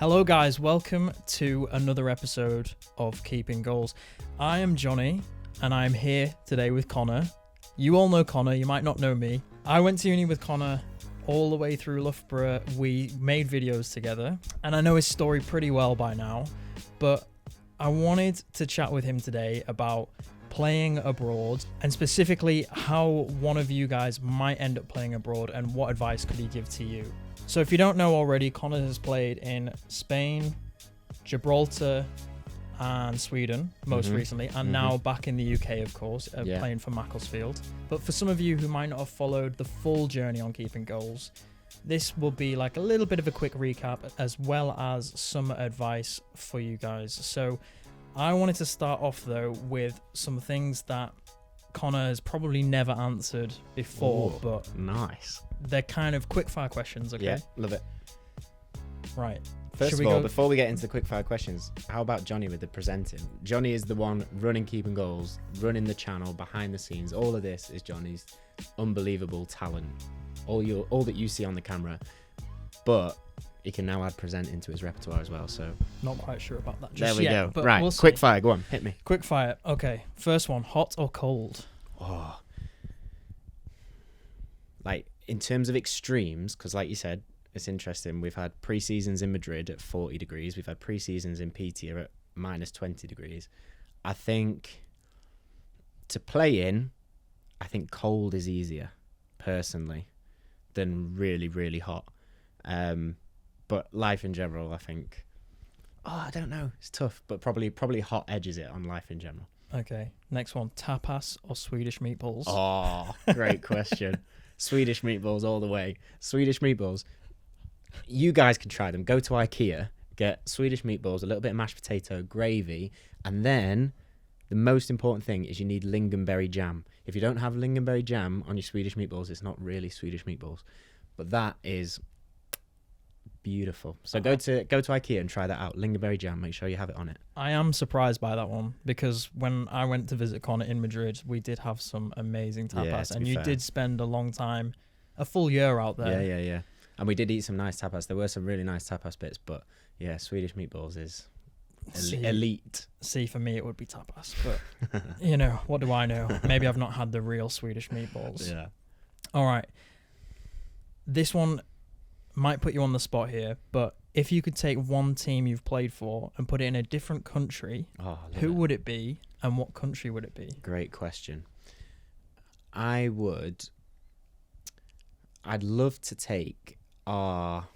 Hello guys, welcome to another episode of Keeping Goals. I am Johnny and I'm here today with Conor. You all know Conor, you might not know me. I went to uni with Conor all the way through Loughborough. We made videos together and I know his story pretty well by now, but I wanted to chat with him today about playing abroad and specifically how one of you guys might end up playing abroad and what advice could he give to you. So if you don't know already, Conor has played in Spain, Gibraltar and Sweden most recently, and now back in the UK, of course, playing for Macclesfield. But for some of you who might not have followed the full journey on Keeping Goals, this will be like a little bit of a quick recap as well as some advice for you guys. So I wanted to start off though with some things that Conor has probably never answered before. But nice. They're kind of quickfire questions, okay? Yeah, love it. Right. First of all, before we get into the quickfire questions, how about Johnny with the presenting? Johnny is the one running Keeping Goals, running the channel, behind the scenes. All of this is Johnny's unbelievable talent. All that you see on the camera. But he can now add presenting to his repertoire as well, so... Not quite sure about that just yet. There we go. Right, we'll quickfire, go on, hit me. Quickfire, okay. First one, hot or cold? Oh. Like, in terms of extremes, because like you said, it's interesting. We've had pre-seasons in Madrid at 40 degrees. We've had pre-seasons in Peterborough at minus 20 degrees. I think to play in, I think cold is easier, personally, than really, really hot. But life in general, I think... Oh, I don't know. It's tough, but probably hot edges it on life in general. Okay. Next one, tapas or Swedish meatballs? Oh, great question. Swedish meatballs all the way. Swedish meatballs. You guys can try them. Go to IKEA, get Swedish meatballs, a little bit of mashed potato, gravy, and then the most important thing is you need lingonberry jam. If you don't have lingonberry jam on your Swedish meatballs, it's not really Swedish meatballs. But that is beautiful. So go to IKEA and try that out. Lingonberry jam, make sure you have it on it. I am surprised by that one because when I went to visit Conor in Madrid, we did have some amazing tapas, and you did spend a long time, a full year out there. Yeah. And we did eat some nice tapas. There were some really nice tapas bits, but yeah, Swedish meatballs is elite. See, for me, it would be tapas, but you know, what do I know? Maybe I've not had the real Swedish meatballs. Yeah. All right. This one might put you on the spot here, but if you could take one team you've played for and put it in a different country, who would it be and what country would it be? Great question. I'd love to take our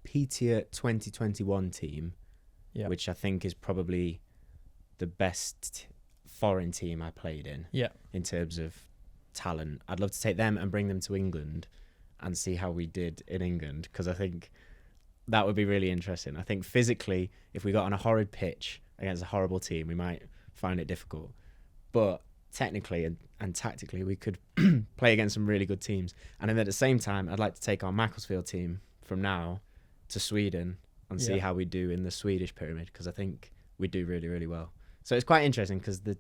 PTA 2021 team, which I think is probably the best foreign team I played in terms of talent. I'd love to take them and bring them to England and see how we did in England, because I think that would be really interesting. I think physically, if we got on a horrid pitch against a horrible team, we might find it difficult, but technically and tactically we could play against some really good teams. And then at the same time, I'd like to take our Macclesfield team from now to Sweden and see how we do in the Swedish pyramid, because I think we do really, really well. So it's quite interesting because the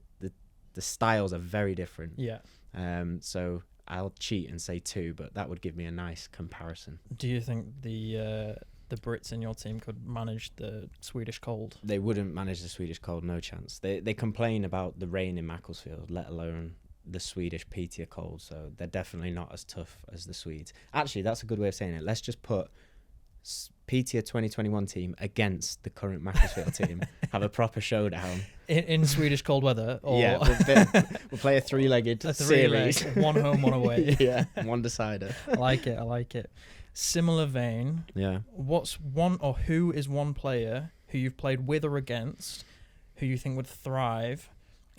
styles are very different. Yeah. So I'll cheat and say 2, but that would give me a nice comparison. Do you think the Brits in your team could manage the Swedish cold? They wouldn't manage the Swedish cold, no chance. They complain about the rain in Macclesfield, let alone the Swedish PTA cold. So they're definitely not as tough as the Swedes. Actually, that's a good way of saying it. Let's just put PTA 2021 team against the current Macclesfield team. Have a proper showdown. In Swedish cold weather? Or yeah, we'll play a three-legged series. One home, one away. Yeah, one decider. I like it. Similar vein. Yeah. Who is one player who you've played with or against who you think would thrive,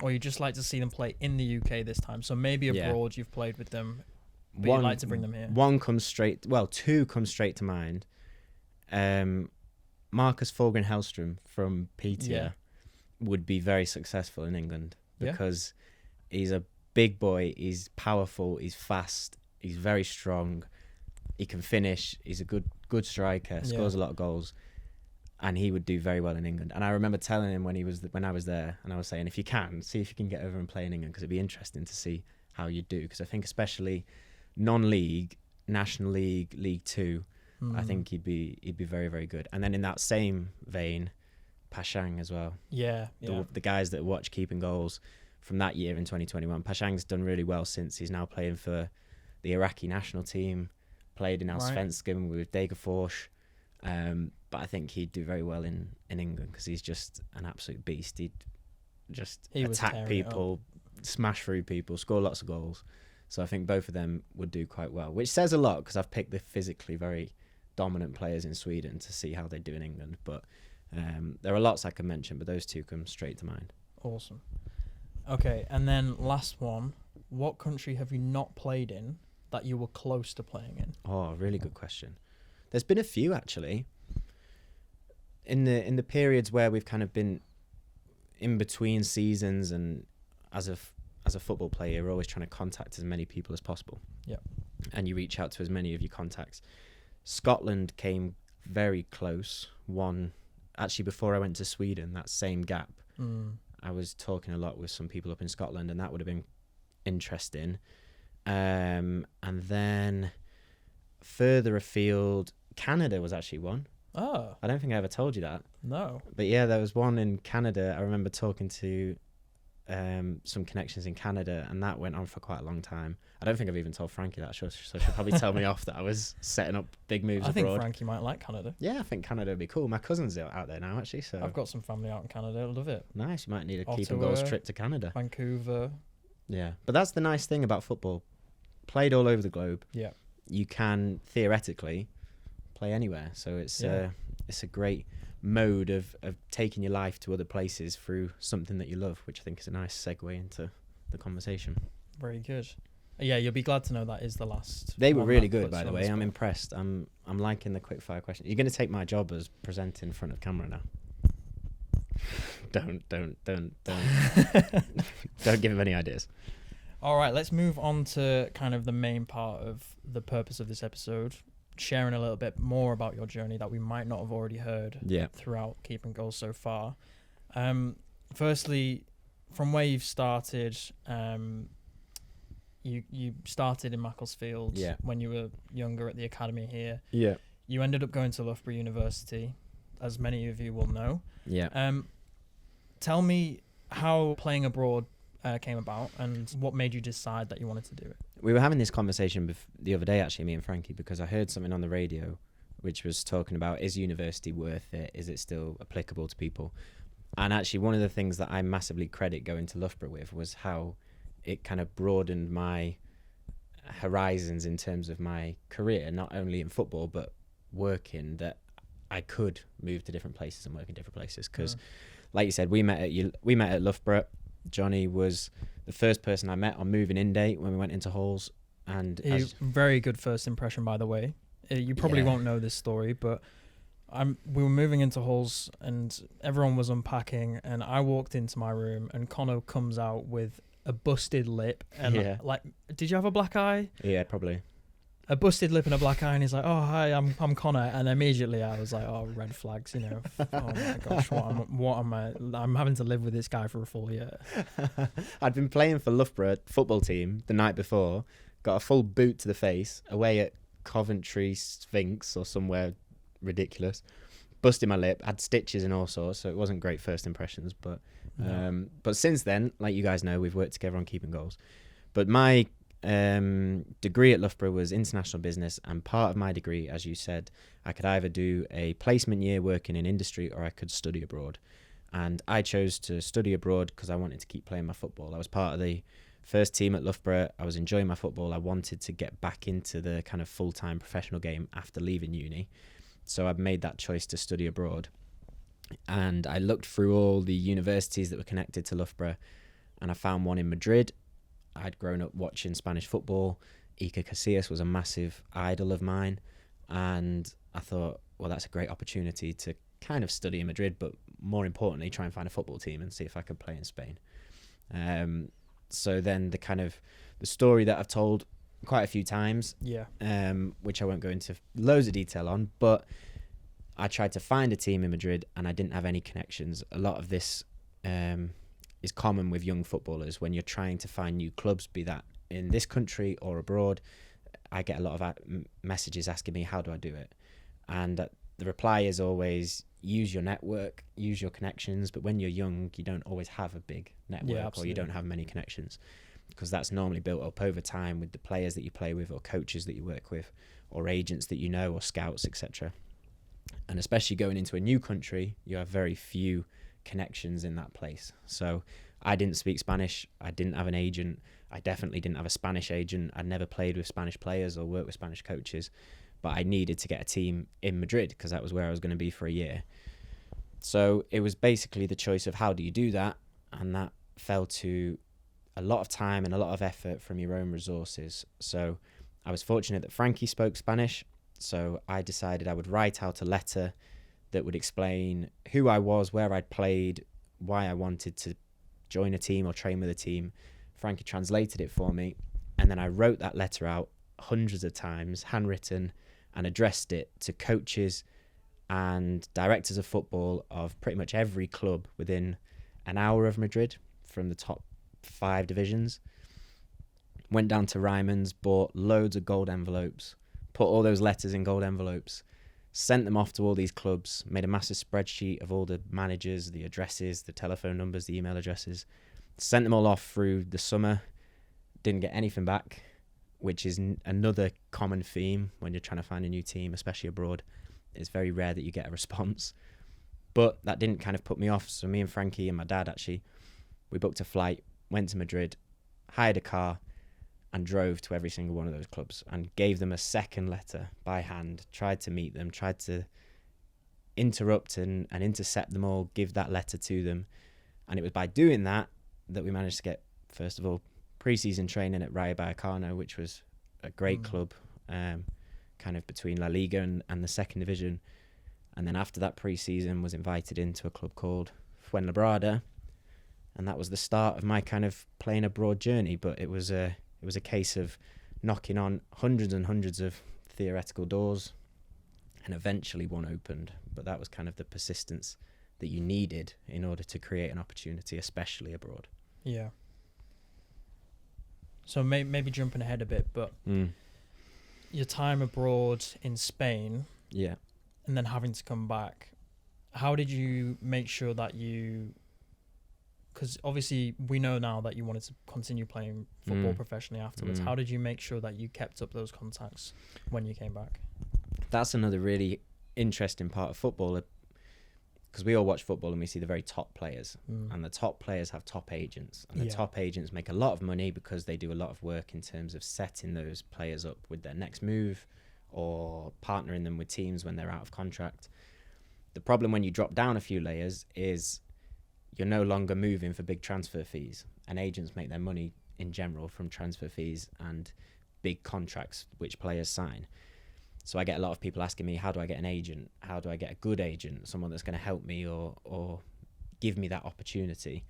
or you just like to see them play in the UK this time? So maybe abroad you've played with them, but you'd like to bring them here. Two come straight to mind. Marcus Forgan Hellstrom from Peterborough would be very successful in England because he's a big boy, he's powerful, he's fast, he's very strong, he can finish, he's a good striker, scores a lot of goals, and he would do very well in England. And I remember telling him when I was there, and I was saying, if you can, see if you can get over and play in England, because it'd be interesting to see how you do, because I think especially non-league, National League, League Two, I think he'd be very, very good. And then in that same vein, Pashang as well. Yeah. The guys that watch Keeping Goals from that year in 2021, Pashang's done really well since. He's now playing for the Iraqi national team, played in Allsvenskan with Degerfors. But I think he'd do very well in England because he's just an absolute beast. He'd just attack people, smash through people, score lots of goals. So I think both of them would do quite well, which says a lot because I've picked the physically very dominant players in Sweden to see how they do in England. But there are lots I can mention, but those two come straight to mind. Awesome. Okay, and then last one. What country have you not played in that you were close to playing in? Oh, really good question. There's been a few, actually. In the periods where we've kind of been in between seasons, and as a football player, you're always trying to contact as many people as possible. Yeah. And you reach out to as many of your contacts. Scotland came very close. Actually, before I went to Sweden, that same gap, I was talking a lot with some people up in Scotland, and that would have been interesting. And then further afield, Canada was actually one. Oh. I don't think I ever told you that. No. But yeah, there was one in Canada. I remember talking to some connections in Canada, and that went on for quite a long time. I don't think I've even told Frankie that, so she'll probably tell me off that I was setting up big moves abroad. I think Frankie might like Canada. Yeah, I think Canada would be cool. My cousin's out there now, actually. So I've got some family out in Canada. I love it. Nice. You might need a Ottawa, Keeping Goals trip to Canada. Vancouver. Yeah, but that's the nice thing about football. Played all over the globe. Yeah. You can theoretically play anywhere. So it's a great mode of taking your life to other places through something that you love, which I think is a nice segue into the conversation. Very good. Yeah, you'll be glad to know that is the last. They were really good, by the way. I'm impressed. I'm liking the quick fire questions. You're going to take my job as presenter in front of camera now. Don't don't give him any ideas. All right, let's move on to kind of the main part of the purpose of this episode, sharing a little bit more about your journey that we might not have already heard throughout Keeping Goals so far. Firstly, from where you've started, you started in Macclesfield when you were younger at the academy here. Yeah. You ended up going to Loughborough University, as many of you will know. Yeah. Tell me how playing abroad came about and what made you decide that you wanted to do it. We were having this conversation the other day, actually, me and Frankie, because I heard something on the radio which was talking about, is university worth it? Is it still applicable to people? And actually, one of the things that I massively credit going to Loughborough with was how it kind of broadened my horizons in terms of my career, not only in football, but working, that I could move to different places and work in different places. Because, like you said, we met at Loughborough. Johnny was the first person I met on moving in day when we went into halls. And very good first impression, by the way. You probably won't know this story, but we were moving into halls and everyone was unpacking, and I walked into my room and Conor comes out with a busted lip and like, did you have a black eye? Yeah, probably. A busted lip and a black eye, and he's like, "Oh, hi, I'm Conor," and immediately I was like, "Oh, red flags, you know." Oh my gosh, what am I? I'm having to live with this guy for a full year. I'd been playing for Loughborough football team the night before, got a full boot to the face away at Coventry Sphinx or somewhere ridiculous, busted my lip, had stitches and all sorts, so it wasn't great first impressions. But since then, like you guys know, we've worked together on Keeping Goals. But my degree at Loughborough was international business, and part of my degree, as you said, I could either do a placement year working in industry or I could study abroad. And I chose to study abroad because I wanted to keep playing my football. I was part of the first team at Loughborough. I was enjoying my football. I wanted to get back into the kind of full-time professional game after leaving uni. So I've made that choice to study abroad. And I looked through all the universities that were connected to Loughborough, and I found one in Madrid. I'd grown up watching Spanish football. Iker Casillas was a massive idol of mine. And I thought, well, that's a great opportunity to kind of study in Madrid, but more importantly, try and find a football team and see if I could play in Spain. So then the story that I've told quite a few times, which I won't go into loads of detail on, but I tried to find a team in Madrid and I didn't have any connections. A lot of this is common with young footballers when you're trying to find new clubs, be that in this country or abroad. I get a lot of messages asking me, how do I do it? And the reply is always, use your network, use your connections. But when you're young, you don't always have a big network, or you don't have many connections, because that's normally built up over time with the players that you play with, or coaches that you work with, or agents that you know, or scouts, etc. And especially going into a new country, you have very few connections in that place. So I didn't speak Spanish. I didn't have an agent. I definitely didn't have a Spanish agent. I'd never played with Spanish players or worked with Spanish coaches, but I needed to get a team in Madrid because that was where I was going to be for a year. So it was basically the choice of how do you do that, and that fell to a lot of time and a lot of effort from your own resources. So I was fortunate that Frankie spoke Spanish, so I decided I would write out a letter that would explain who I was, where I'd played, why I wanted to join a team or train with a team. Frankie translated it for me, and then I wrote that letter out hundreds of times, handwritten, and addressed it to coaches and directors of football of pretty much every club within an hour of Madrid from the top 5 divisions. Went down to Ryman's, bought loads of gold envelopes, put all those letters in gold envelopes, sent them off to all these clubs, made a massive spreadsheet of all the managers, the addresses, the telephone numbers, the email addresses, sent them all off through the summer, didn't get anything back, which is another common theme when you're trying to find a new team, especially abroad. It's very rare that you get a response. But that didn't kind of put me off. So me and Frankie and my dad, actually, we booked a flight, went to Madrid, hired a car, and drove to every single one of those clubs and gave them a second letter by hand, tried to meet them, tried to interrupt and intercept them all, give that letter to them. And it was by doing that that we managed to get, first of all, pre-season training at Rayo Vallecano, which was a great club, kind of between La Liga and the second division. And then after that pre-season, was invited into a club called Fuenlabrada, and that was the start of my kind of playing abroad journey. But it was a case of knocking on hundreds and hundreds of theoretical doors, and eventually one opened. But that was kind of the persistence that you needed in order to create an opportunity, especially abroad. Yeah. So maybe jumping ahead a bit, but your time abroad in Spain, yeah, and then having to come back, how did you make sure that you... Because obviously we know now that you wanted to continue playing football professionally afterwards. How did you make sure that you kept up those contacts when you came back? That's another really interesting part of football, because we all watch football and we see the very top players, and the top players have top agents, and the top agents make a lot of money because they do a lot of work in terms of setting those players up with their next move or partnering them with teams when they're out of contract. The problem when you drop down a few layers is you're no longer moving for big transfer fees, and agents make their money in general from transfer fees and big contracts which players sign. So I get a lot of people asking me, how do I get an agent? How do I get a good agent? Someone that's going to help me or give me that opportunity.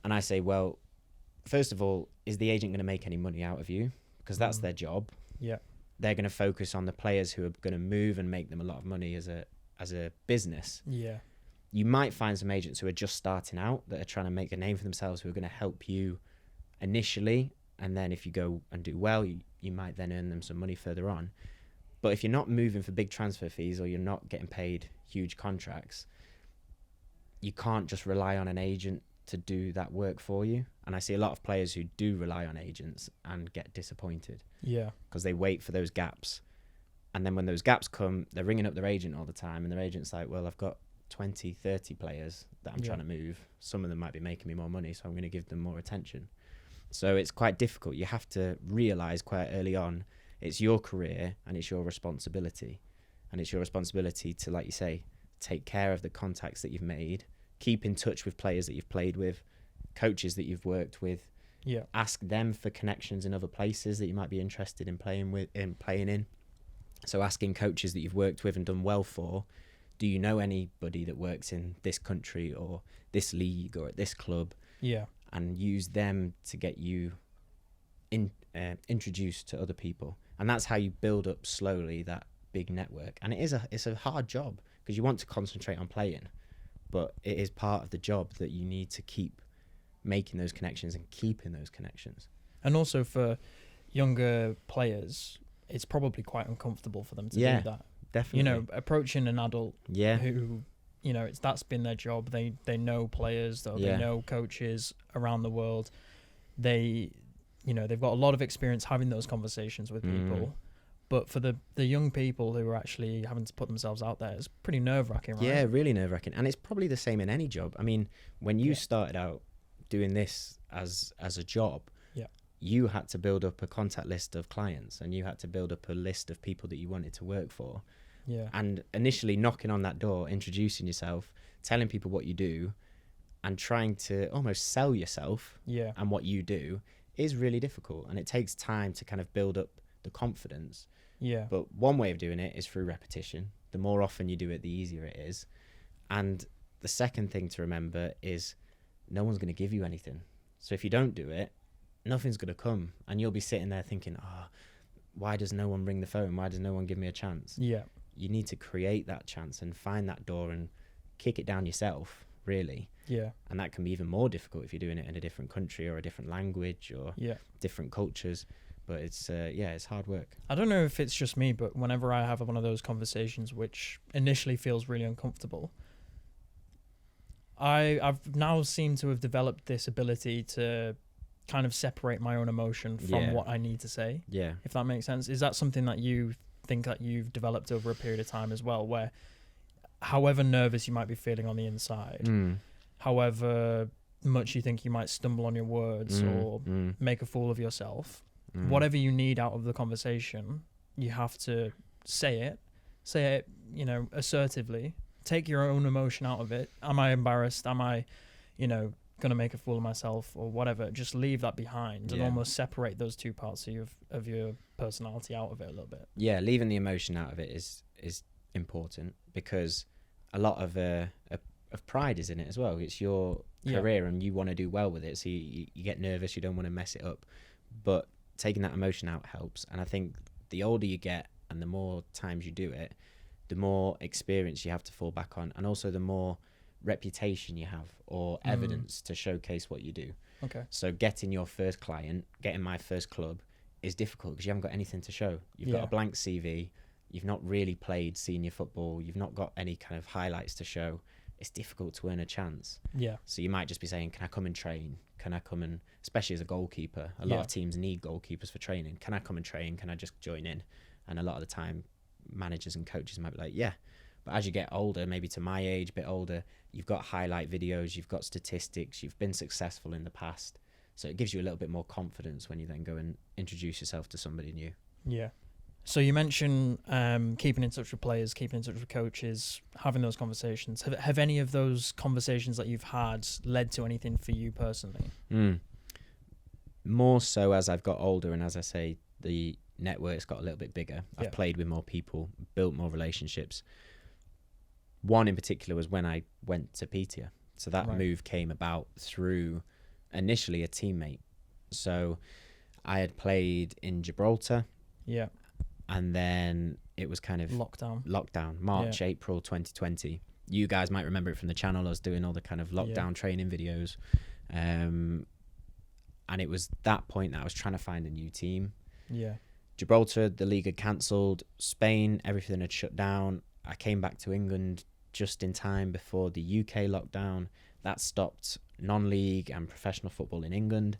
And I say, well, first of all, is the agent going to make any money out of you? Because that's their job. Yeah. They're going to focus on the players who are going to move and make them a lot of money as a business. Yeah. You might find some agents who are just starting out that are trying to make a name for themselves, who are going to help you initially. And then if you go and do well, you might then earn them some money further on. But if you're not moving for big transfer fees, or you're not getting paid huge contracts, you can't just rely on an agent to do that work for you. And I see a lot of players who do rely on agents and get disappointed. Yeah. Because they wait for those gaps. And then when those gaps come, they're ringing up their agent all the time, and their agent's like, well, I've got 20, 30 players that I'm trying to move. Some of them might be making me more money, so I'm going to give them more attention. So it's quite difficult. You have to realise quite early on, it's your career and it's your responsibility. And it's your responsibility to, like you say, take care of the contacts that you've made, keep in touch with players that you've played with, coaches that you've worked with. Yeah. Ask them for connections in other places that you might be interested in playing in. So asking coaches that you've worked with and done well for, do you know anybody that works in this country or this league or at this club? Yeah. And use them to get you introduced to other people. And that's how you build up slowly that big network. And it's a hard job because you want to concentrate on playing, but it is part of the job that you need to keep making those connections and keeping those connections. And also for younger players, it's probably quite uncomfortable for them to do that. Definitely. You know, approaching an adult who, you know, that's been their job. They know players, they know coaches around the world. They've got a lot of experience having those conversations with people. But for the young people who are actually having to put themselves out there, it's pretty nerve-wracking, right? Yeah, really nerve-wracking. And it's probably the same in any job. I mean, when you started out doing this as a job, you had to build up a contact list of clients, and you had to build up a list of people that you wanted to work for. Yeah. And initially knocking on that door, introducing yourself, telling people what you do, and trying to almost sell yourself and what you do is really difficult. And it takes time to kind of build up the confidence. Yeah. But one way of doing it is through repetition. The more often you do it, the easier it is. And the second thing to remember is no one's going to give you anything. So if you don't do it, nothing's going to come. And you'll be sitting there thinking, why does no one ring the phone? Why does no one give me a chance? Yeah. You need to create that chance and find that door and kick it down yourself, really. Yeah. And that can be even more difficult if you're doing it in a different country or a different language or different cultures. But it's hard work. I don't know if it's just me, but whenever I have one of those conversations, which initially feels really uncomfortable, I've now seemed to have developed this ability to kind of separate my own emotion from what I need to say. Yeah. If that makes sense. Is that something that you think that you've developed over a period of time as well, where however nervous you might be feeling on the inside, however much you think you might stumble on your words or make a fool of yourself, whatever you need out of the conversation, you have to say it, you know, assertively. Take your own emotion out of it. Am I embarrassed? Am I, you know, going to make a fool of myself or whatever? Just leave that behind and almost separate those two parts of your personality out of it a little bit. Yeah, leaving the emotion out of it is important, because a lot of pride is in it as well. It's your career and you want to do well with it. So you get nervous, you don't want to mess it up. But taking that emotion out helps. And I think the older you get and the more times you do it, the more experience you have to fall back on, and also the more reputation you have or evidence to showcase what you do. Okay. So getting your first client, getting my first club is difficult because you haven't got anything to show. You've got a blank CV. You've not really played senior football. You've not got any kind of highlights to show. It's difficult to earn a chance. Yeah. So you might just be saying, can I come and train? Can I come and, especially as a goalkeeper, a lot of teams need goalkeepers for training. Can I come and train? Can I just join in? And a lot of the time, managers and coaches might be like, yeah. But as you get older, maybe to my age, a bit older, you've got highlight videos, you've got statistics, you've been successful in the past. So it gives you a little bit more confidence when you then go and introduce yourself to somebody new. Yeah. So you mentioned keeping in touch with players, keeping in touch with coaches, having those conversations. Have any of those conversations that you've had led to anything for you personally? More so as I've got older, and as I say, the network's got a little bit bigger. I've played with more people, built more relationships. One in particular was when I went to Petia. So that move came about through initially a teammate. So I had played in Gibraltar. Yeah. And then it was kind of lockdown, March, April 2020. You guys might remember it from the channel. I was doing all the kind of lockdown training videos. And it was that point that I was trying to find a new team. Yeah. Gibraltar, the league had cancelled. Spain, everything had shut down. I came back to England just in time before the UK lockdown. That stopped non-league and professional football in England.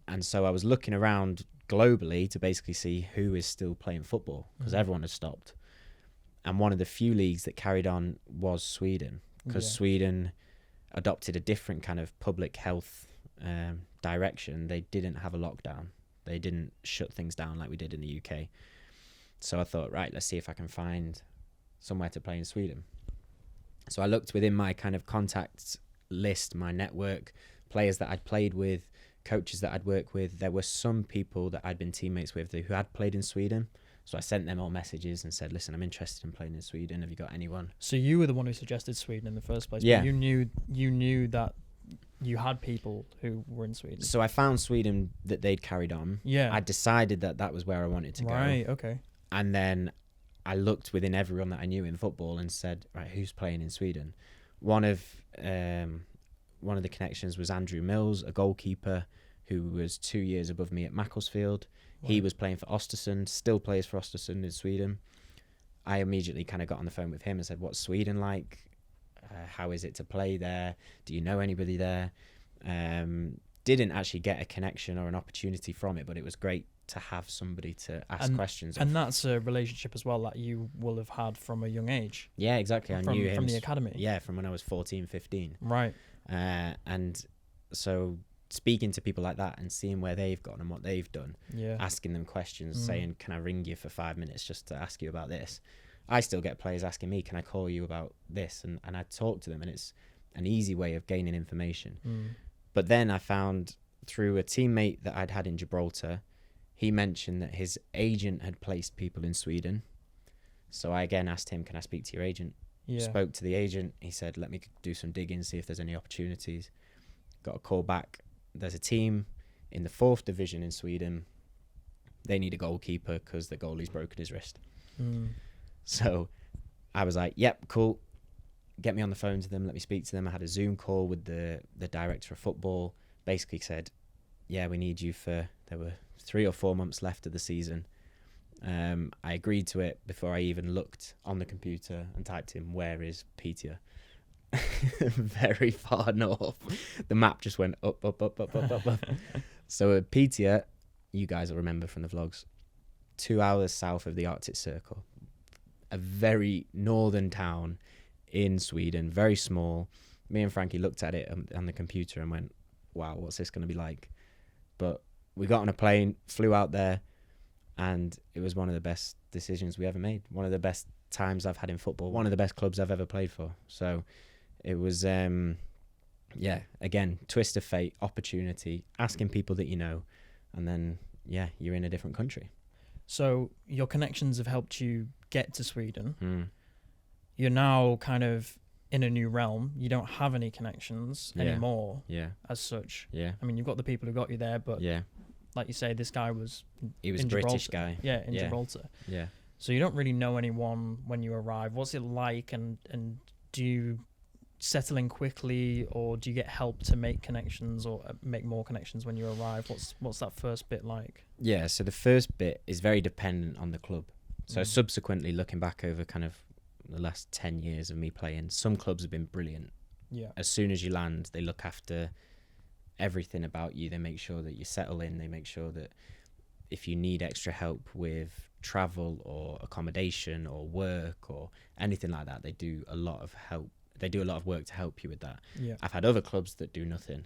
And so I was looking around globally to basically see who is still playing football, because everyone had stopped. And one of the few leagues that carried on was Sweden, because Sweden adopted a different kind of public health direction. They didn't have a lockdown. They didn't shut things down like we did in the UK. So I thought, right, let's see if I can find somewhere to play in Sweden. So I looked within my kind of contacts list, my network, players that I'd played with, coaches that I'd worked with. There were some people that I'd been teammates with who had played in Sweden. So I sent them all messages and said, listen, I'm interested in playing in Sweden. Have you got anyone? So you were the one who suggested Sweden in the first place. Yeah. But you knew that you had people who were in Sweden. So I found Sweden that they'd carried on. Yeah. I decided that was where I wanted to go. Right, okay. And then I looked within everyone that I knew in football and said, right, who's playing in Sweden? One of the connections was Andrew Mills, a goalkeeper who was 2 years above me at Macclesfield. Right. He was playing for Östersund, still plays for Östersund in Sweden. I immediately kind of got on the phone with him and said, what's Sweden like? How is it to play there? Do you know anybody there? Didn't actually get a connection or an opportunity from it, but it was great to have somebody to ask questions of. And that's a relationship as well that you will have had from a young age. Yeah, exactly. I knew him from the academy. Yeah, from when I was 14, 15. Right. And so speaking to people like that and seeing where they've gone and what they've done, asking them questions, saying, can I ring you for 5 minutes just to ask you about this? I still get players asking me, can I call you about this? And I talk to them, and it's an easy way of gaining information. But then I found through a teammate that I'd had in Gibraltar, he mentioned that his agent had placed people in Sweden. So I again asked him, can I speak to your agent? Spoke to the agent. He said, let me do some digging, see if there's any opportunities. Got a call back. There's a team in the 4th division in Sweden. They need a goalkeeper because the goalie's broken his wrist. So I was like, yep, cool. Get me on the phone to them. Let me speak to them. I had a Zoom call with the director of football. Basically said, yeah, we need you for, there were 3 or 4 months left of the season. I agreed to it before I even looked on the computer and typed in, where is Petia? Very far north. The map just went up. So Petia, you guys will remember from the vlogs, 2 hours south of the Arctic Circle. A very northern town in Sweden, very small. Me and Frankie looked at it on the computer and went, wow, what's this going to be like? But we got on a plane, flew out there, and it was one of the best decisions we ever made. One of the best times I've had in football. One of the best clubs I've ever played for. So it was, again, twist of fate, opportunity, asking people that you know, and then, you're in a different country. So your connections have helped you get to Sweden. You're now kind of in a new realm. You don't have any connections anymore as such. I mean, you've got the people who got you there, but like you say, this guy was... He was a British guy. Yeah, in Gibraltar. Yeah. So you don't really know anyone when you arrive. What's it like, and do you settle in quickly, or do you get help to make connections or make more connections when you arrive? What's that first bit like? Yeah, so the first bit is very dependent on the club. So subsequently, looking back over kind of the last 10 years of me playing, some clubs have been brilliant. Yeah. As soon as you land, they look after everything about you. They make sure that you settle in. They make sure that if you need extra help with travel or accommodation or work or anything like that, they do a lot of help. They do a lot of work to help you with that. Yeah. I've had other clubs that do nothing,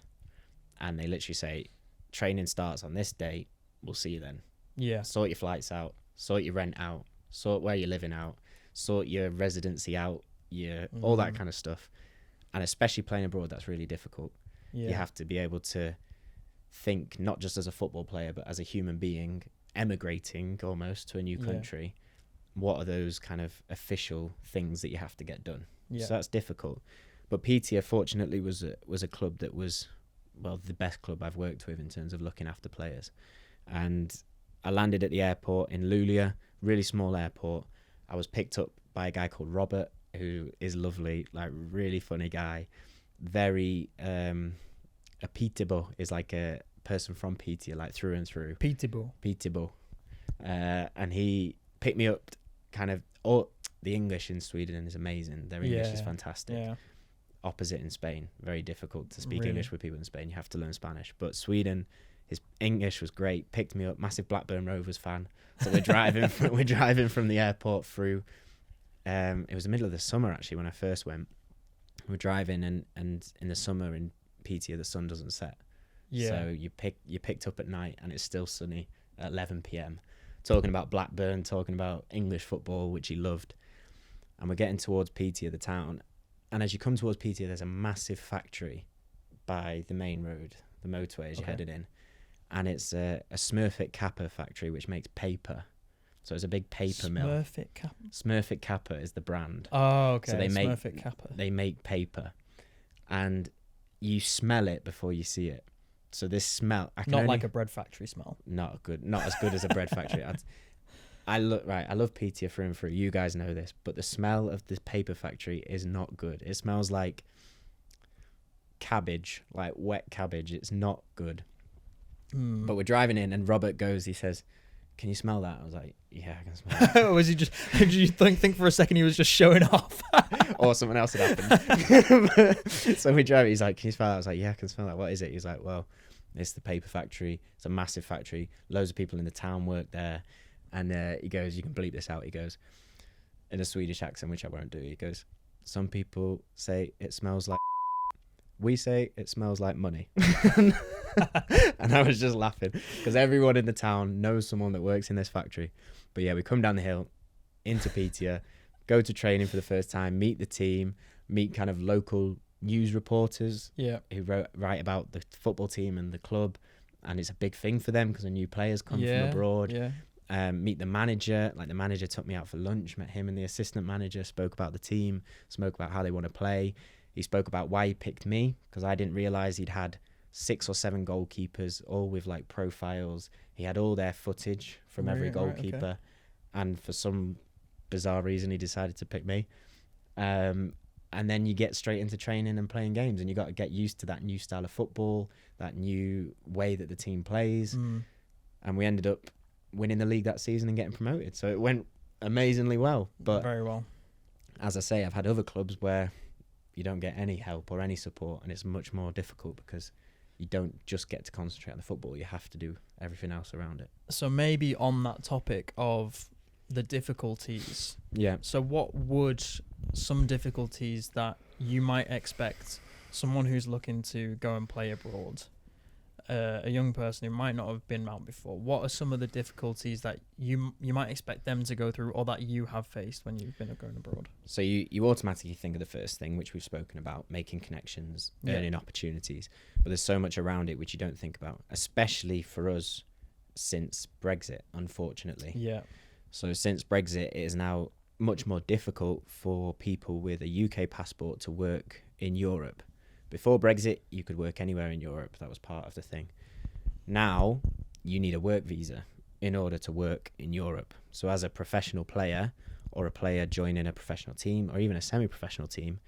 and they literally say, training starts on this date, we'll see you then. Yeah. Sort your flights out, sort your rent out, sort where you're living out, sort your residency out, all that kind of stuff. And especially playing abroad, that's really difficult. Yeah. You have to be able to think not just as a football player, but as a human being, emigrating almost to a new country. What are those kind of official things that you have to get done? Yeah. So that's difficult. But Petia, fortunately, was a club that was, well, the best club I've worked with in terms of looking after players. And I landed at the airport in Luleå, really small airport. I was picked up by a guy called Robert, who is lovely, like really funny guy. Very, a Pitebo is like a person from Petia, like through and through. Pitebo. And he picked me up kind of, the English in Sweden is amazing. Their English is fantastic. Yeah. Opposite in Spain. Very difficult to speak English with people in Spain. You have to learn Spanish. But Sweden, his English was great. Picked me up. Massive Blackburn Rovers fan. So we're driving from the airport through. It was the middle of the summer actually when I first went. We're driving and in the summer in Petia the sun doesn't set. Yeah. So you're picked up at night and it's still sunny at 11 p.m. Talking about Blackburn, talking about English football, which he loved. And we're getting towards Petia, the town. And as you come towards Petia, there's a massive factory by the main road, the motorway as you're headed in. And it's a Smurf Kappa factory, which makes paper. So it's a big paper mill. Smurf Kappa is the brand. Oh, okay. So they make paper. And you smell it before you see it. So this smell... Not like a bread factory smell. Not as good as a bread factory. I love Petia through and through. You guys know this, but the smell of this paper factory is not good. It smells like cabbage, like wet cabbage. It's not good. But we're driving in and Robert goes, he says, "Can you smell that?" I was like, "Yeah, I can smell it." Was he just, did you think for a second he was just showing off? Or something else had happened. So we drive, he's like, "Can you smell that?" I was like, "Yeah, I can smell that. What is it?" He's like, "Well, it's the paper factory. It's a massive factory. Loads of people in the town work there." And he goes, "You can bleep this out." He goes, in a Swedish accent, which I won't do, he goes, "Some people say it smells like we say it smells like money." And I was just laughing because everyone in the town knows someone that works in this factory. But yeah, we come down the hill into Petia, go to training for the first time, meet the team, meet kind of local news reporters who write about the football team and the club. And it's a big thing for them because the new players come from abroad. Meet the manager. Like, the manager took me out for lunch, met him and the assistant manager, spoke about the team, spoke about how they want to play. He spoke about why he picked me, because I didn't realise he'd had 6 or 7 goalkeepers, all with like profiles. He had all their footage from every goalkeeper. Right, okay. And for some bizarre reason, he decided to pick me. And then you get straight into training and playing games, and you got to get used to that new style of football, that new way that the team plays. And we ended up winning the league that season and getting promoted. So it went amazingly well. But very well. As I say, I've had other clubs where you don't get any help or any support, and it's much more difficult because you don't just get to concentrate on the football. You have to do everything else around it. So maybe on that topic of the difficulties. Yeah. So what would some difficulties that you might expect someone who's looking to go and play abroad, a young person who might not have been out before, what are some of the difficulties that you might expect them to go through, or that you have faced when you've been going abroad? So you automatically think of the first thing, which we've spoken about, making connections, earning opportunities. But there's so much around it which you don't think about, especially for us since Brexit, unfortunately. Yeah. So since Brexit, it is now much more difficult for people with a UK passport to work in Europe. Before Brexit, you could work anywhere in Europe. That was part of the thing. Now, you need a work visa in order to work in Europe. So as a professional player, or a player joining a professional team, or even a semi-professional team,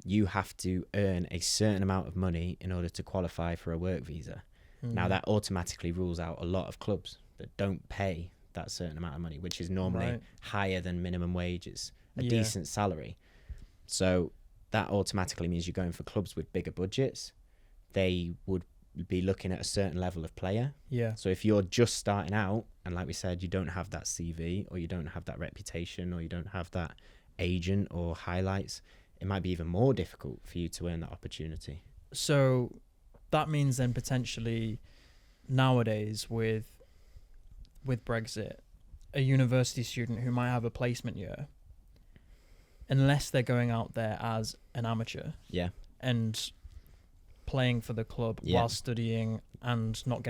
you have to earn a certain amount of money in order to qualify for a work visa. Now, that automatically rules out a lot of clubs that don't pay that certain amount of money, which is normally higher than minimum wage. It's a decent salary. So that automatically means you're going for clubs with bigger budgets. They would be looking at a certain level of player. Yeah. So if you're just starting out, and like we said, you don't have that CV, or you don't have that reputation, or you don't have that agent or highlights, it might be even more difficult for you to earn that opportunity. So that means then potentially nowadays with Brexit, a university student who might have a placement year, unless they're going out there as an amateur and playing for the club while studying and not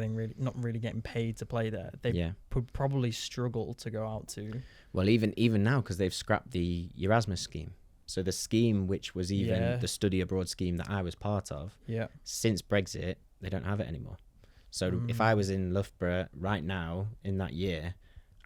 really getting paid to play there, they would probably struggle to go out to. Well, even now, because they've scrapped the Erasmus scheme. So the scheme, which was even the study abroad scheme that I was part of, since Brexit, they don't have it anymore. So if I was in Loughborough right now in that year,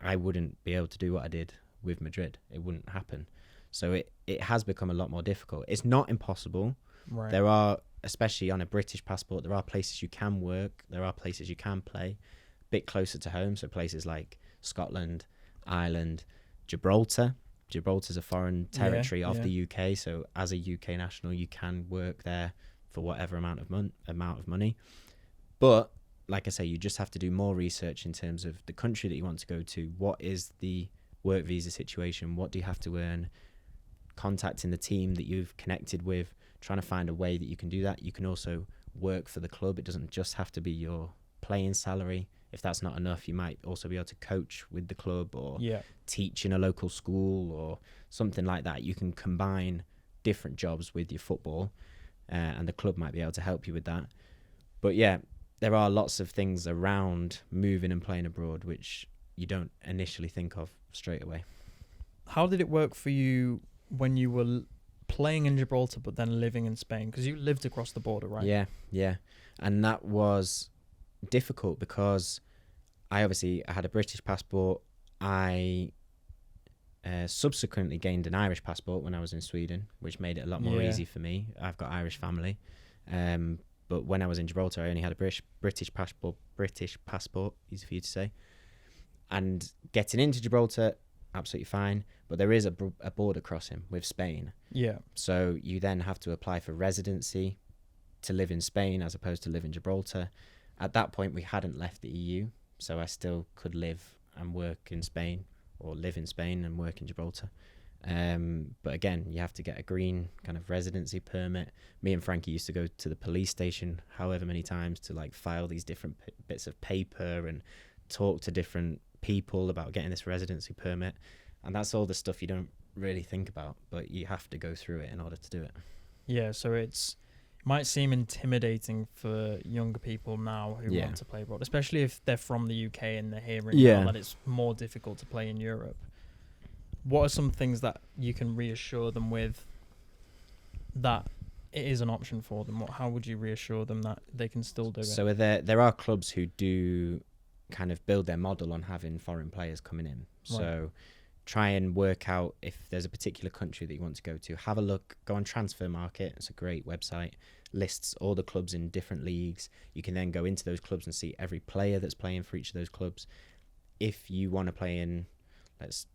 I wouldn't be able to do what I did with Madrid. It wouldn't happen. So it has become a lot more difficult. It's not impossible. Right. There are, especially on a British passport, there are places you can work. There are places you can play a bit closer to home. So places like Scotland, Ireland, Gibraltar. Gibraltar's a foreign territory of the UK. So as a UK national, you can work there for whatever amount of money. But like I say, you just have to do more research in terms of the country that you want to go to. What is the work visa situation? What do you have to earn? Contacting the team that you've connected with, trying to find a way that you can do that. You can also work for the club. It doesn't just have to be your playing salary. If that's not enough, you might also be able to coach with the club or teach in a local school or something like that. You can combine different jobs with your football, and the club might be able to help you with that. But yeah, there are lots of things around moving and playing abroad which you don't initially think of straight away. How did it work for you when you were playing in Gibraltar but then living in Spain? Because you lived across the border, right? Yeah. And that was difficult because I had a British passport. I subsequently gained an Irish passport when I was in Sweden, which made it a lot more easy for me. I've got Irish family. But when I was in Gibraltar, I only had a British passport, easy for you to say. And getting into Gibraltar, absolutely fine. But there is a border crossing with Spain. Yeah. So you then have to apply for residency to live in Spain as opposed to live in Gibraltar. At that point, we hadn't left the EU, so I still could live and work in Spain, or live in Spain and work in Gibraltar. But again, you have to get a green kind of residency permit. Me and Frankie used to go to the police station however many times to like file these different bits of paper and talk to different people about getting this residency permit. And that's all the stuff you don't really think about, but you have to go through it in order to do it. Yeah, so it might seem intimidating for younger people now who want to play abroad, especially if they're from the UK and they're hearing now that it's more difficult to play in Europe. What are some things that you can reassure them with that it is an option for them? How would you reassure them that they can still do it? So there are clubs who do kind of build their model on having foreign players coming in. Right. So try and work out if there's a particular country that you want to go to. Have a look, go on Transfer Market. It's a great website. Lists all the clubs in different leagues. You can then go into those clubs and see every player that's playing for each of those clubs. If you want to play in, let's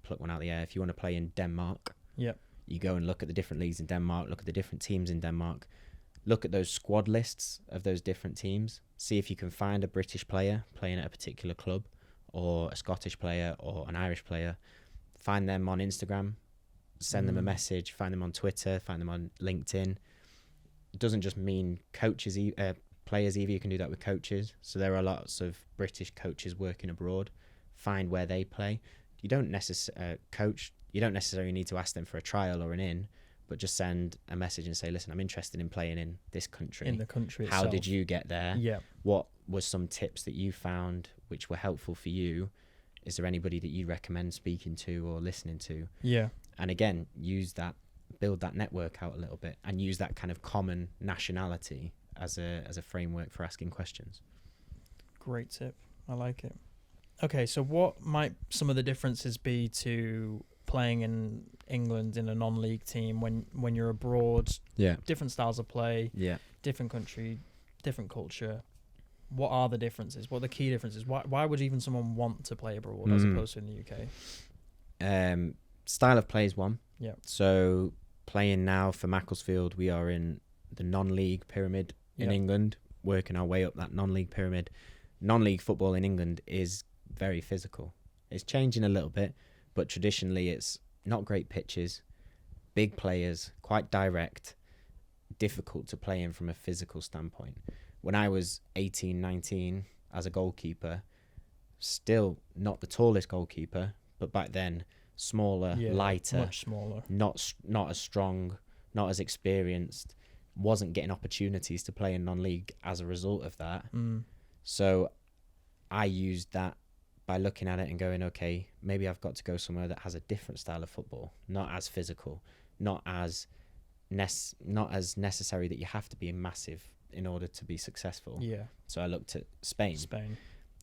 pluck one out of the air, if you want to play in Denmark, you go and look at the different leagues in Denmark, look at the different teams in Denmark, look at those squad lists of those different teams, see if you can find a British player playing at a particular club, or a Scottish player, or an Irish player. Find them on Instagram, send them a message, find them on Twitter, find them on LinkedIn. It doesn't just mean coaches, players either. You can do that with coaches. So there are lots of British coaches working abroad. Find where they play. You don't necessarily need to ask them for a trial or an in, but just send a message and say, listen, I'm interested in playing in this country. In the country itself. How did you get there? Yeah. What was some tips that you found which were helpful for you? Is there anybody that you recommend speaking to or listening to? Yeah. And again, use that, build that network out a little bit, and use that kind of common nationality as a framework for asking questions. Great tip. I like it. Okay, so what might some of the differences be to playing in England in a non-league team when you're abroad? Yeah. Different styles of play. Yeah. Different country, different culture. What are the differences? What are the key differences? Why would even someone want to play abroad as opposed to in the UK? Style of play is one. Yeah. So playing now for Macclesfield, we are in the non-league pyramid in England, working our way up that non-league pyramid. Non-league football in England is very physical. It's changing a little bit, but traditionally it's not great pitches, big players, quite direct, difficult to play in from a physical standpoint. When I was 18, 19 as a goalkeeper, still not the tallest goalkeeper, but back then smaller, lighter, much smaller, not as strong, not as experienced, wasn't getting opportunities to play in non-league as a result of that. So I used that by looking at it and going, okay, maybe I've got to go somewhere that has a different style of football, not as physical, not as necessary that you have to be massive in order to be successful. Yeah. So I looked at Spain.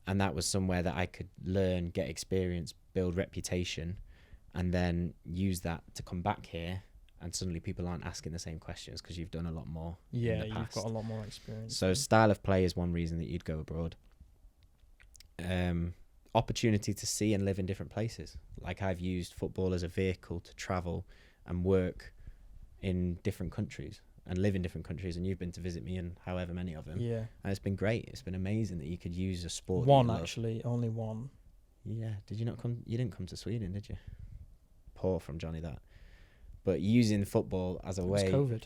And that was somewhere that I could learn, get experience, build reputation, and then use that to come back here. And suddenly people aren't asking the same questions because you've done a lot more. Yeah, in the past. You've got a lot more experience. So style of play is one reason that you'd go abroad. Opportunity to see and live in different places. Like I've used football as a vehicle to travel and work in different countries and live in different countries, and you've been to visit me in however many of them. Yeah. And it's been great. It's been amazing that you could use a sport. Only one. Yeah. Did you not come? You didn't come to Sweden, did you? Poor from Johnny that. But using football as a way. It was COVID.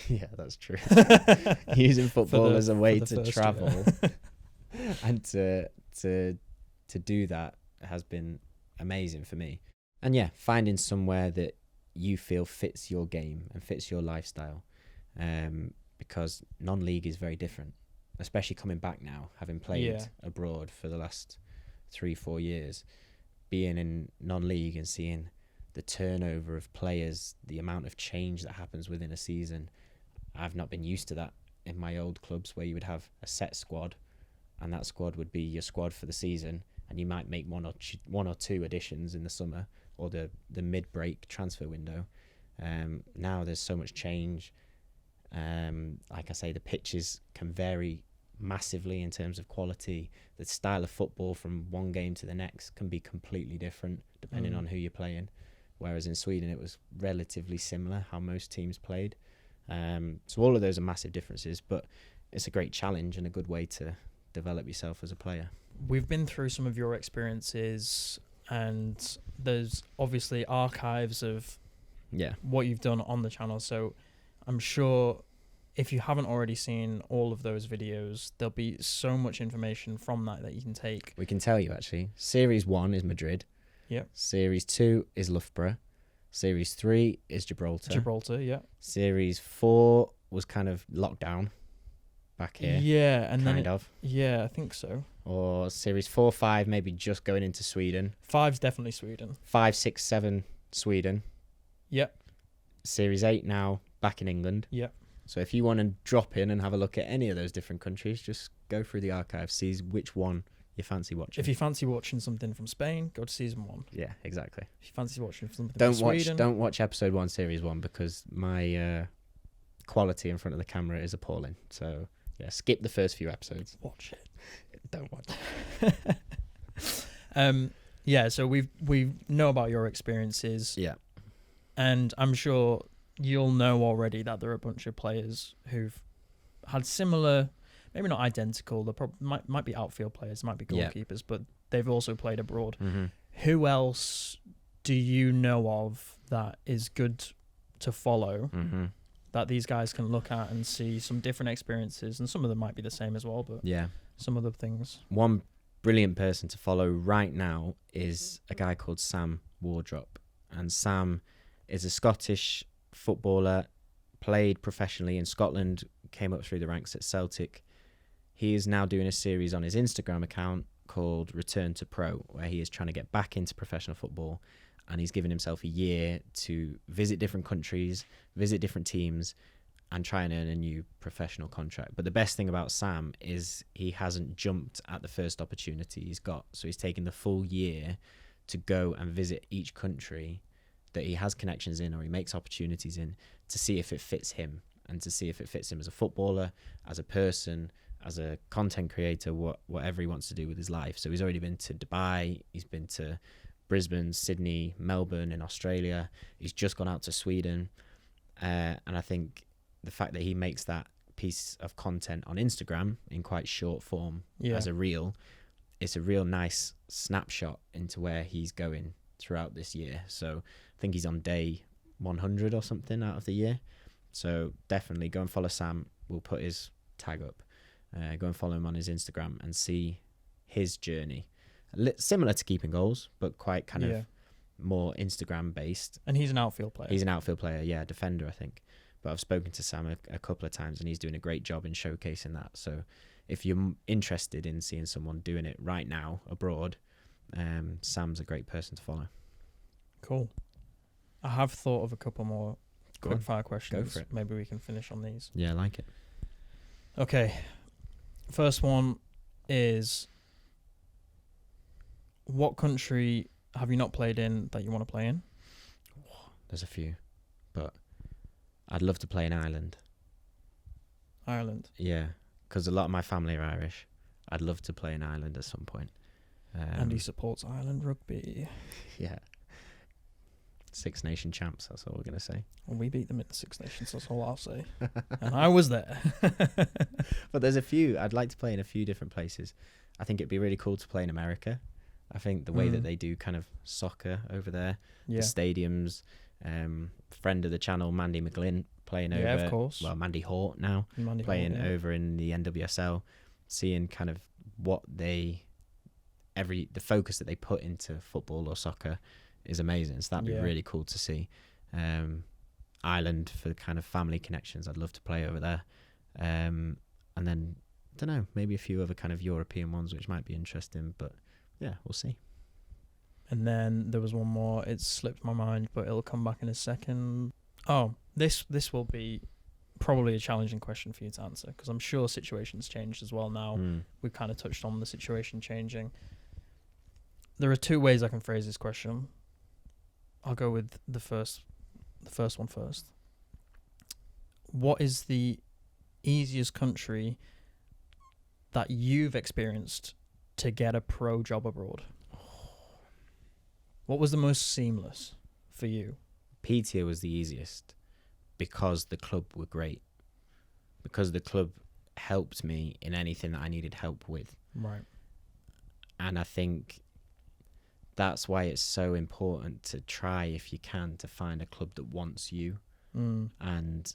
Yeah, that's true. Using football as a way to travel and to do that has been amazing for me. And yeah, finding somewhere that you feel fits your game and fits your lifestyle, because non-league is very different, especially coming back now, having played abroad for the last 3-4 years, being in non-league and seeing the turnover of players, the amount of change that happens within a season. I've not been used to that in my old clubs, where you would have a set squad, and that squad would be your squad for the season, and you might make one or two additions in the summer or the mid-break transfer window. Now there's so much change. Like I say, the pitches can vary massively in terms of quality. The style of football from one game to the next can be completely different depending on who you're playing. Whereas in Sweden, it was relatively similar how most teams played. So all of those are massive differences, but it's a great challenge and a good way to develop yourself as a player. We've been through some of your experiences, and there's obviously archives of what you've done on the channel. So I'm sure if you haven't already seen all of those videos, there'll be so much information from that you can take. We can tell you, actually. Series 1 is Madrid. Yep. Series 2 is Loughborough. Series 3 is Gibraltar. Gibraltar, yeah. Series 4 was kind of locked down back here. Yeah, and kind of. Yeah, I think so. Or Series 4, 5, maybe just going into Sweden. 5's definitely Sweden. 5, 6, 7, Sweden. Yep. Series 8 now, back in England. Yep. So if you want to drop in and have a look at any of those different countries, just go through the archive, see which one you fancy watching. If you fancy watching something from Spain, go to season 1. Yeah, exactly. If you fancy watching something from Sweden... Don't watch episode 1, series 1, because my quality in front of the camera is appalling. So, yeah, skip the first few episodes. Watch it. Don't watch it. Yeah, so we know about your experiences. Yeah. And I'm sure you'll know already that there are a bunch of players who've had similar, maybe not identical, they might be outfield players, might be goalkeepers, but they've also played abroad. Mm-hmm. Who else do you know of that is good to follow, that these guys can look at and see some different experiences? And some of them might be the same as well, but some other things. One brilliant person to follow right now is a guy called Sam Wardrop. And Sam is a Scottish footballer, played professionally in Scotland, came up through the ranks at Celtic. He is now doing a series on his Instagram account called Return to Pro, where he is trying to get back into professional football, and he's given himself a year to visit different countries, visit different teams, and try and earn a new professional contract. But the best thing about Sam is he hasn't jumped at the first opportunity he's got. So he's taken the full year to go and visit each country that he has connections in or he makes opportunities in, to see if it fits him, and to see if it fits him as a footballer, as a person, as a content creator, whatever he wants to do with his life. So he's already been to Dubai, he's been to Brisbane, Sydney, Melbourne in Australia, he's just gone out to Sweden, and I think the fact that he makes that piece of content on Instagram in quite short form as a reel, it's a real nice snapshot into where he's going throughout this year. So I think he's on day 100 or something out of the year. So definitely go and follow Sam. We'll put his tag up. Go and follow him on his Instagram and see his journey. Similar to Keeping Goals, but quite kind of more Instagram based. And he's an outfield player. He's an outfield player, defender, I think. But I've spoken to Sam a couple of times, and he's doing a great job in showcasing that. So if you're interested in seeing someone doing it right now abroad, Sam's a great person to follow. Cool. I have thought of a couple more quick fire questions. Go for it. Maybe we can finish on these. Yeah, I like it. Okay. First one is, what country have you not played in that you want to play in? There's a few, but I'd love to play in Ireland. Ireland? Yeah, because a lot of my family are Irish. I'd love to play in Ireland at some point. And he supports Ireland rugby. Yeah. Six Nation champs, that's all we're going to say. Well, we beat them in the Six Nations, that's all I'll say. And I was there. But there's a few. I'd like to play in a few different places. I think it'd be really cool to play in America. I think the way that they do kind of soccer over there, the stadiums, friend of the channel, Mandy McGlynn, playing over. Yeah, of course. Well, Mandy Hort now, playing over in the NWSL, seeing kind of what the focus that they put into football or soccer is amazing. So that'd be really cool to see. Ireland for kind of family connections. I'd love to play over there. And then, I don't know, maybe a few other kind of European ones, which might be interesting, but yeah, we'll see. And then there was one more. It slipped my mind, but it'll come back in a second. Oh, this will be probably a challenging question for you to answer, because I'm sure situations changed as well now. We've kind of touched on the situation changing. There are two ways I can phrase this question. I'll go with the first one first. what is the easiest country that you've experienced to get a pro job abroad? What was the most seamless for you? P-tier was the easiest because the club were great. Because the club helped me in anything that I needed help with. Right. And I think that's why it's so important to try, if you can, to find a club that wants you and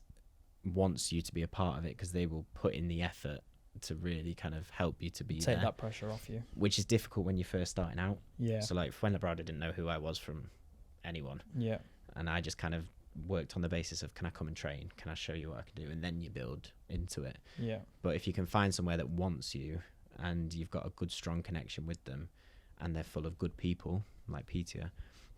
wants you to be a part of it, because they will put in the effort to really kind of help you to be take there. That pressure off you. Which is difficult when you're first starting out. Yeah. So like Fuenlabrada didn't know who I was from anyone. Yeah. And I just kind of worked on the basis of, can I come and train? Can I show you what I can do? And then you build into it. Yeah. But if you can find somewhere that wants you and you've got a good, strong connection with them and they're full of good people like Peter,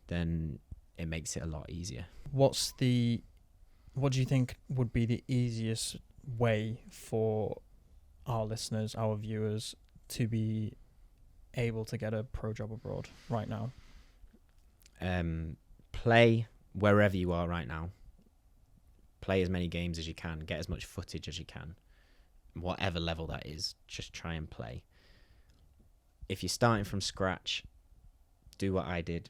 then it makes it a lot easier. What do you think would be the easiest way for our listeners, our viewers, to be able to get a pro job abroad right now? Play wherever you are right now. Play as many games as you can. Get as much footage as you can. Whatever level that is, just try and play. If you're starting from scratch, do what I did,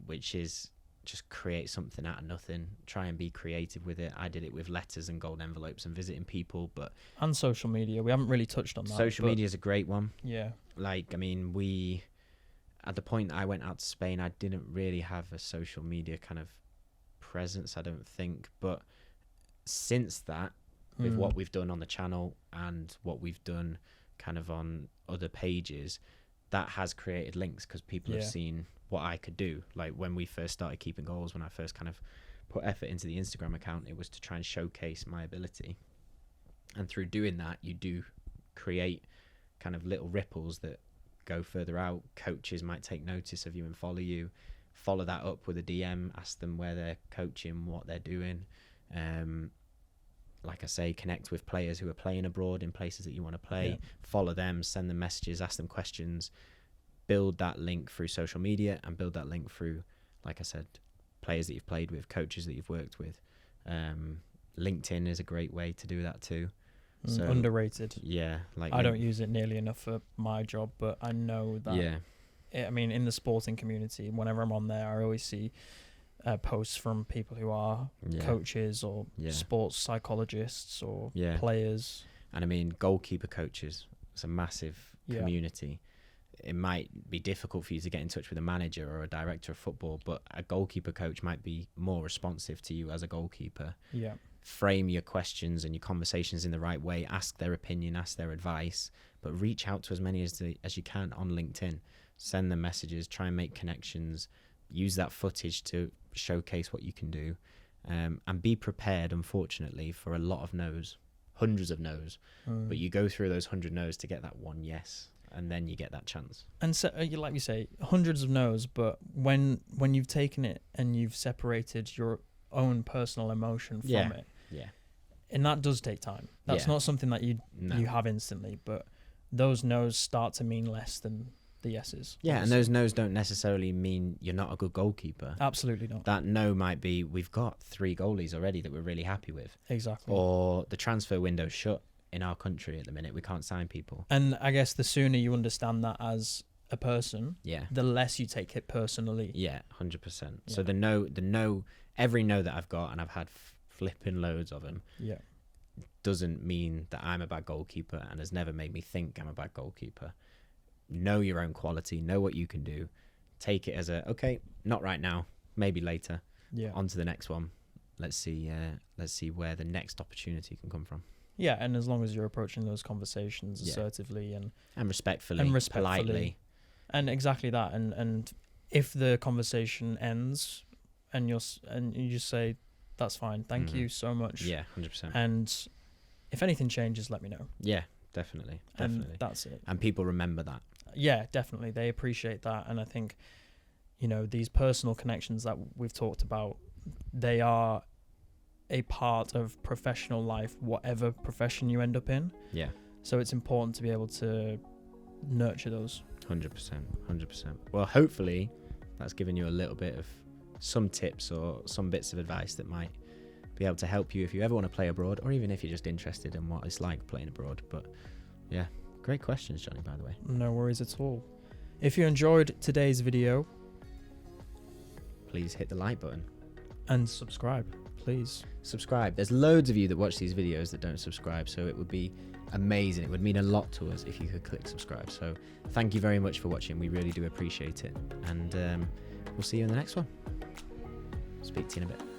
which is just create something out of nothing. Try and be creative with it. I did it with letters and gold envelopes and visiting people, and social media. We haven't really touched on that. Social media is a great one. Yeah. Like, I mean, at the point that I went out to Spain, I didn't really have a social media kind of presence, I don't think. But since that, with what we've done on the channel and what we've done kind of on other pages, that has created links, because people have seen what I could do. Like when we first started Keeping Goals, when I first kind of put effort into the Instagram account, it was to try and showcase my ability. And through doing that, you do create kind of little ripples that go further out. Coaches might take notice of you and follow you. Follow that up with a DM, ask them where they're coaching, what they're doing. Like I say, connect with players who are playing abroad in places that you want to play. Follow them, send them messages, ask them questions. Build that link through social media and build that link through, like I said, players that you've played with, coaches that you've worked with. LinkedIn is a great way to do that too. So, underrated. Yeah. Like I don't use it nearly enough for my job, but I know that. Yeah. I mean, in the sporting community, whenever I'm on there, I always see posts from people who are coaches or sports psychologists or players. And I mean, goalkeeper coaches, it's a massive community. It might be difficult for you to get in touch with a manager or a director of football, but a goalkeeper coach might be more responsive to you as a goalkeeper. Yeah. Frame your questions and your conversations in the right way. Ask their opinion, ask their advice, but reach out to as many as you can on LinkedIn. Send them messages, try and make connections, use that footage to showcase what you can do, and be prepared, unfortunately, for a lot of no's, hundreds of no's. But you go through those 100 no's to get that one yes, and then you get that chance. And so, like you say, hundreds of no's, but when you've taken it and you've separated your own personal emotion from it, and that does take time. That's not something that you have instantly, but those no's start to mean less than the yeses. Yeah, obviously. And those no's don't necessarily mean you're not a good goalkeeper. Absolutely not. That no might be, we've got 3 goalies already that we're really happy with. Exactly. Or the transfer window's shut in our country at the minute. We can't sign people. And I guess the sooner you understand that as a person, the less you take it personally. Yeah, 100%. Yeah. So the no, every no that I've got, and I've had flipping loads of them, doesn't mean that I'm a bad goalkeeper and has never made me think I'm a bad goalkeeper. Know your own quality, know what you can do, take it as okay, not right now, maybe later. On to the next one. Let's see where the next opportunity can come from. Yeah, and as long as you're approaching those conversations assertively and respectfully, politely. And exactly that. And if the conversation ends and you just say, that's fine, thank you so much. Yeah, 100%. And if anything changes, let me know. Yeah, definitely. And that's it. And people remember that. Yeah, definitely. They appreciate that. And I think, these personal connections that we've talked about, they are a part of professional life, whatever profession you end up in. Yeah. So it's important to be able to nurture those. 100%. Well, hopefully that's given you a little bit of some tips or some bits of advice that might be able to help you if you ever want to play abroad, or even if you're just interested in what it's like playing abroad. But yeah, great questions, Johnny, by the way. No worries at all. If you enjoyed today's video, please hit the like button. And subscribe, please. Subscribe. There's loads of you that watch these videos that don't subscribe, so it would be amazing. It would mean a lot to us if you could click subscribe. So thank you very much for watching. We really do appreciate it. And we'll see you in the next one. Speak to you in a bit.